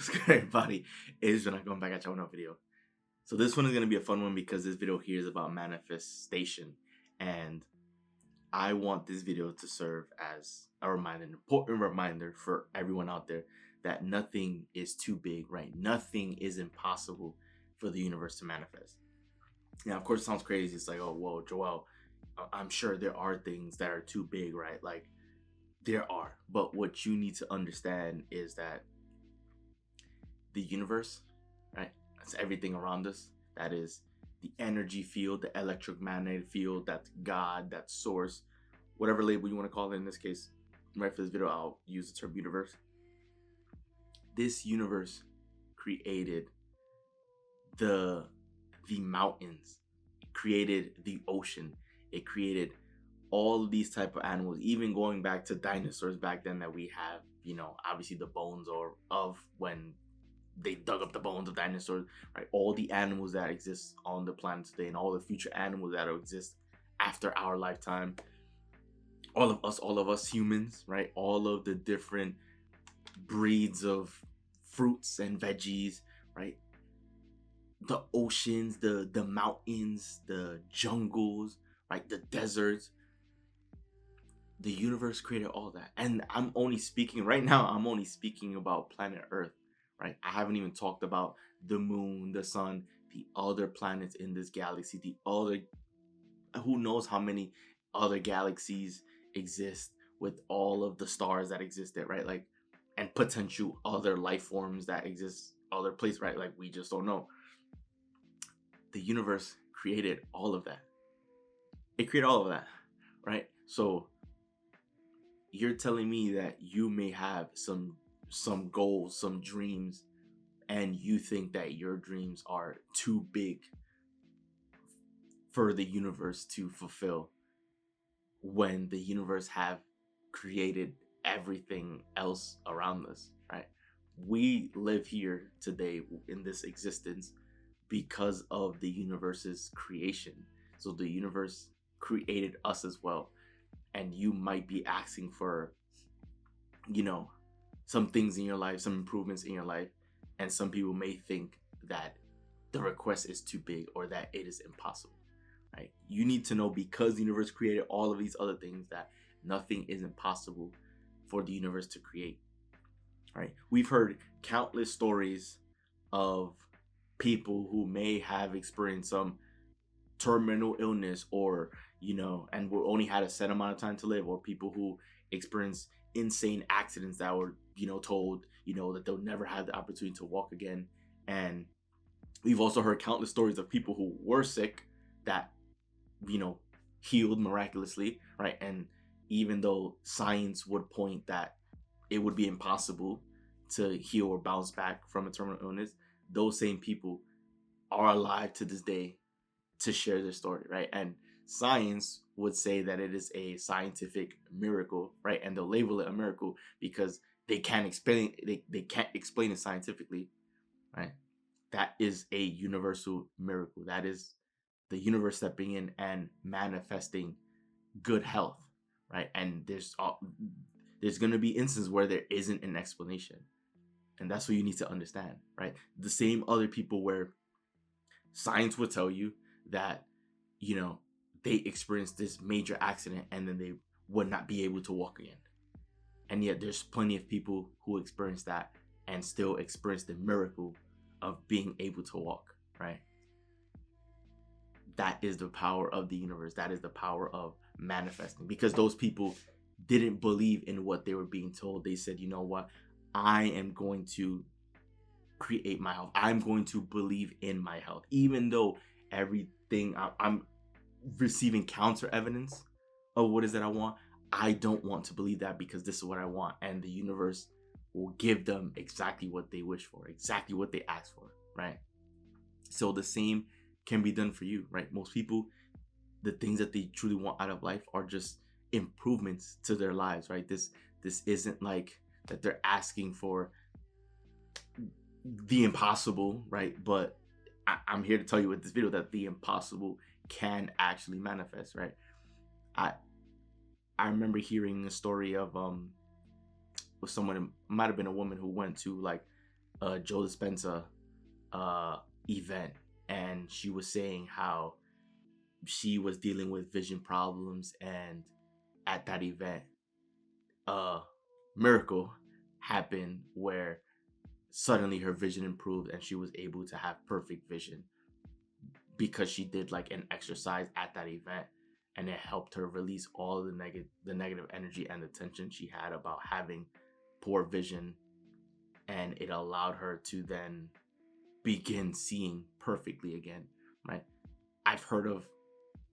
What's good, everybody? It's when I come back at you with another video. So this one is gonna be a fun one because this video here is about manifestation, and I want this video to serve as a reminder, an important reminder for everyone out there that nothing is too big, right? Nothing is impossible for the universe to manifest. Now, of course, it sounds crazy. It's like, oh, whoa, Joel, I'm sure there are things that are too big, right? Like there are, but what you need to understand is that the universe, right? That's everything around us. That is the energy field, the electromagnetic field, that's God, that's source, whatever label you want to call it in this case. Right, for this video, I'll use the term universe. This universe created the mountains, it created the ocean, it created all of these type of animals, even going back to dinosaurs back then that we have, obviously the bones or of when they dug up the bones of dinosaurs, right? All the animals that exist on the planet today and all the future animals that will exist after our lifetime. All of us humans, right? All of the different breeds of fruits and veggies, right? The oceans, the mountains, the jungles, right? The deserts. The universe created all that. And I'm only speaking right now, I'm only speaking about planet Earth, right? I haven't even talked about the moon, the sun, the other planets in this galaxy, the other, who knows how many other galaxies exist with all of the stars that exist there, right? Like, and potential other life forms that exist other places, right? Like, we just don't know. The universe created all of that. It created all of that, right? So you're telling me that you may have some goals, some dreams, and you think that your dreams are too big for the universe to fulfill, when the universe have created everything else around us, right? We live here today in this existence because of the universe's creation. So the universe created us as well. And you might be asking for, some things in your life, some improvements in your life. And some people may think that the request is too big or that it is impossible, right? You need to know, because the universe created all of these other things, that nothing is impossible for the universe to create, right? We've heard countless stories of people who may have experienced some terminal illness, or and we only had a set amount of time to live, or people who experience insane accidents that were told that they'll never have the opportunity to walk again. And we've also heard countless stories of people who were sick that healed miraculously, right? And even though science would point that it would be impossible to heal or bounce back from a terminal illness, those same people are alive to this day to share their story, right? And science would say that it is a scientific miracle, right? And they'll label it a miracle because they can't explain it, they can't explain it scientifically, right? That is a universal miracle. That is the universe stepping in and manifesting good health, right? And there's going to be instances where there isn't an explanation, and that's what you need to understand, right? The same other people where science would tell you that they experienced this major accident and then they would not be able to walk again, and yet there's plenty of people who experience that and still experience the miracle of being able to walk, right? That is the power of the universe. That is the power of manifesting, because those people didn't believe in what they were being told. They said, you know what, I am going to create my health. I'm going to believe in my health, even though everything I'm receiving counter evidence of what is that I want. I don't want to believe that, because this is what I want, and the universe will give them exactly what they wish for, exactly what they ask for, right? So the same can be done for you, right? Most people, the things that they truly want out of life are just improvements to their lives, right? This isn't like that they're asking for the impossible, right? But I'm here to tell you with this video that the impossible can actually manifest, right? I remember hearing a story of with someone, it might have been a woman, who went to like Joe Dispenza event, and she was saying how she was dealing with vision problems, and at that event, a miracle happened where suddenly her vision improved and she was able to have perfect vision because she did like an exercise at that event, and it helped her release all the negative energy and the tension she had about having poor vision, and it allowed her to then begin seeing perfectly again, right? I've heard of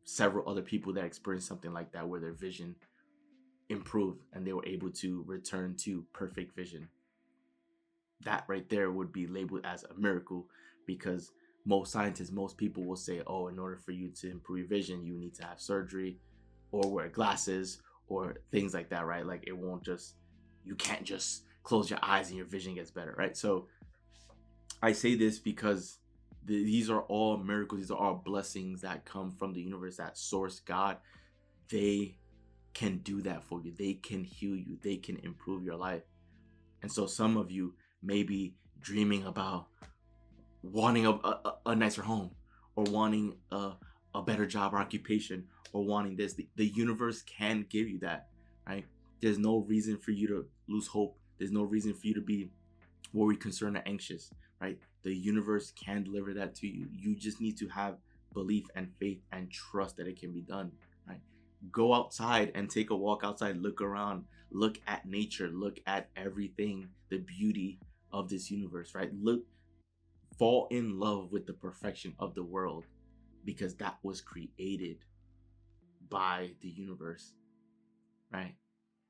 several other people that experienced something like that where their vision improved and they were able to return to perfect vision. That right there would be labeled as a miracle, because most scientists, most people will say, oh, in order for you to improve your vision, you need to have surgery or wear glasses or things like that, right? Like, it won't just, you can't just close your eyes and your vision gets better, right? So I say this because these are all miracles. These are all blessings that come from the universe, that source, God. They can do that for you. They can heal you. They can improve your life. And so some of you may be dreaming about wanting a nicer home, or wanting a better job or occupation, or wanting this. The universe can give you that, right? There's no reason for you to lose hope. There's no reason for you to be worried, concerned, or anxious, right? The universe can deliver that to you. You just need to have belief and faith and trust that it can be done, right? Go outside and take a walk outside. Look around. Look at nature. Look at everything, the beauty of this universe, right? Fall in love with the perfection of the world, because that was created by the universe, right?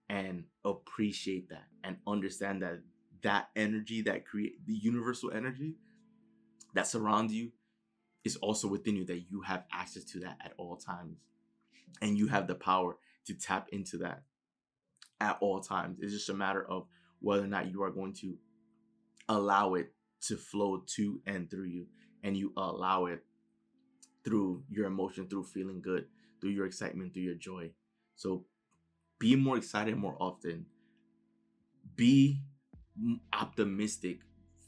And appreciate that and understand that that energy that create the universal energy that surrounds you is also within you, that you have access to that at all times, and you have the power to tap into that at all times. It's just a matter of whether or not you are going to allow it to flow to and through you, and you allow it through your emotion, through feeling good, through your excitement, through your joy. So be more excited more often. Be optimistic.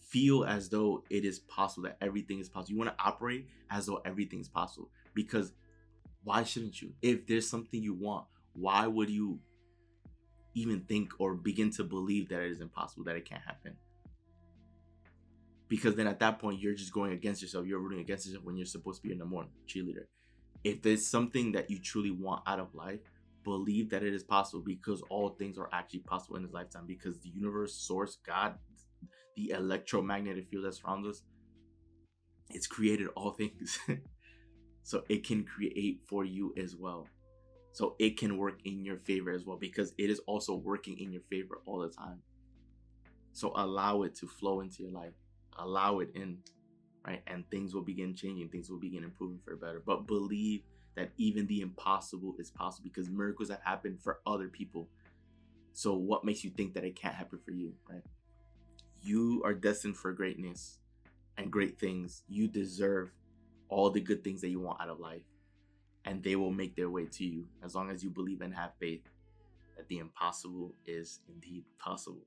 Feel as though it is possible, that everything is possible. You want to operate as though everything is possible, because why shouldn't you? If there's something you want, why would you even think or begin to believe that it is impossible, that it can't happen? Because then at that point, you're just going against yourself. You're rooting against yourself when you're supposed to be a number one cheerleader. If there's something that you truly want out of life, believe that it is possible, because all things are actually possible in this lifetime, because the universe, source, God, the electromagnetic field that surrounds us, it's created all things. So it can create for you as well. So it can work in your favor as well, because it is also working in your favor all the time. So allow it to flow into your life. Allow it in, right? And things will begin changing. Things will begin improving for better. But believe that even the impossible is possible, because miracles have happened for other people. So what makes you think that it can't happen for you, right? You are destined for greatness and great things. You deserve all the good things that you want out of life, and they will make their way to you as long as you believe and have faith that the impossible is indeed possible.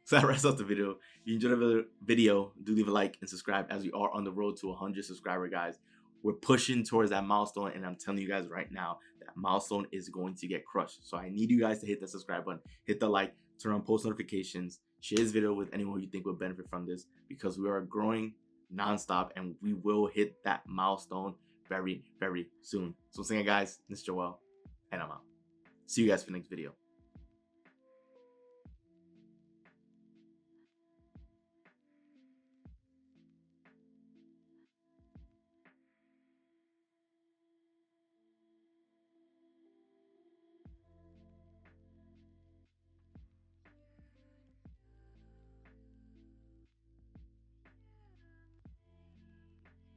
So that wraps up the video. If you enjoyed the video, do leave a like and subscribe, as we are on the road to 100 subscriber, guys. We're pushing towards that milestone, and I'm telling you guys right now, that milestone is going to get crushed. So I need you guys to hit the subscribe button, hit the like, turn on post notifications, share this video with anyone who you think would benefit from this, because we are growing nonstop and we will hit that milestone very, very soon. So once again, guys, this is Joel, and I'm out. See you guys for the next video.